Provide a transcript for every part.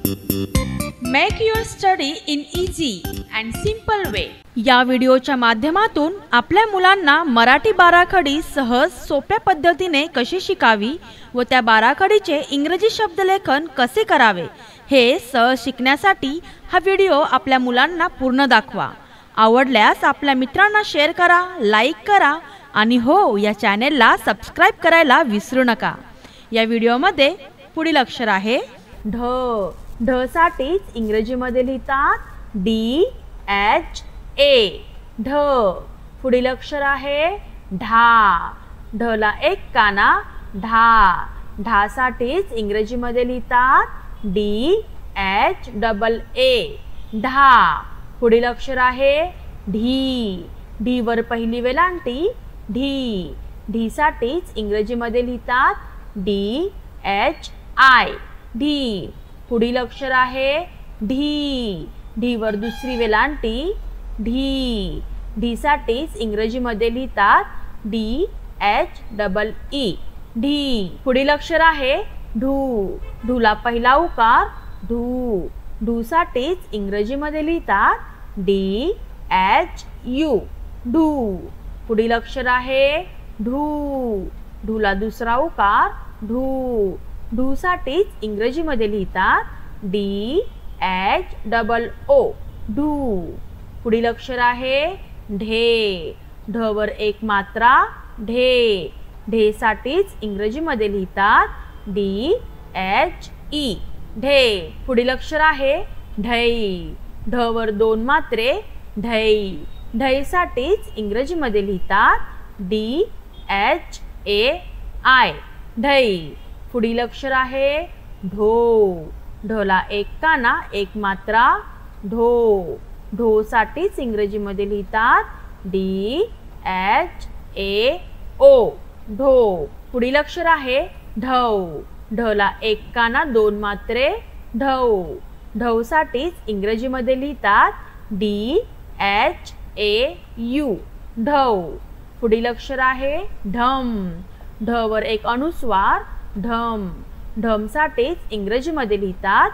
Make your study in easy and simple way. या व्हिडिओच्या माध्यमातून आपल्या मुलांना मराठी बाराखडी सहज सोप्या पद्धतीने कशी शिकावी व त्या बाराखडीचे इंग्रजी शब्दलेखन कसे करावे हे सहज शिकण्यासाठी हा व्हिडिओ आपल्या मुलांना पूर्ण दाखवा। आवडल्यास आपल्या मित्रांना शेअर करा, लाईक करा आणि हो, या चॅनेलला सबस्क्राइब करायला विसरू नका। या व्हिडिओमध्ये पुढील अक्षर आहे ढ। ढ साठीच इंग्रजीमध्ये लिहितात DHA ढ। पुढील अक्षर आहे ढा। ढला एक काना ढा। ढा साठीच इंग्रजीमध्ये लिहितात DHAA ढा। पुढील अक्षर आहे ढी। ढी वर पहिली वेलांटी ढी। ढी साठीच इंग्रजीमध्ये लिहितात DHI ढी। पुढील अक्षर आहे ढी। ढी वर दुसरी वेलांटी ढी। ढी साठीच इंग्रजीमध्ये लिहितात DHEE ढी। पुढील अक्षर आहे ढू। ढूला पहिला उकार ढू। ढू साठीच इंग्रजीमध्ये लिहितात DHU ढू। पुढील अक्षर आहे ढू। ढूला दुसरा उकार ढू। ढू साठीच इंग्रजीमध्ये लिहितात DHOO ढू। पुढील अक्षर आहे ढे। ढ वर एक मात्रा ढे। ढे साठीच इंग्रजीमध्ये लिहितात DHE ढे। पुढील अक्षर आहे ढै। ढ वर दोन मात्रे ढै। ढै साठीच इंग्रजीमध्ये लिहितात DHAI ढै। पुढील अक्षर आहे ढो। ढला एक काना एक मात्रा ढो। ढो साठीच इंग्रजीमध्ये लिहितात DHAO ढो। पुढील अक्षर आहे ढव। ढला एक काना दोन मात्रे ढव। ढव साठीच इंग्रजीमध्ये लिहितात DHAU ढव। पुढील अक्षर आहे ढम। ढ वर एक अनुस्वार ढम। ढम साठीच इंग्रजीमध्ये लिहितात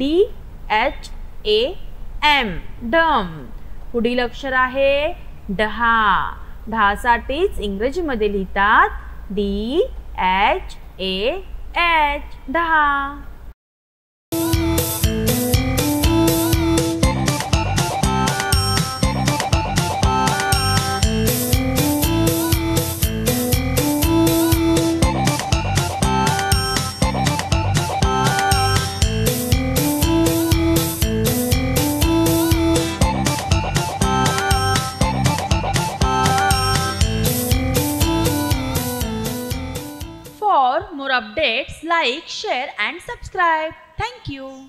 DHAM ढम। पुढील अक्षर आहे ढहा। ढहा साठीच इंग्रजीमध्ये लिहितात DHAH ढहा। For more updates, like, share and subscribe. Thank you.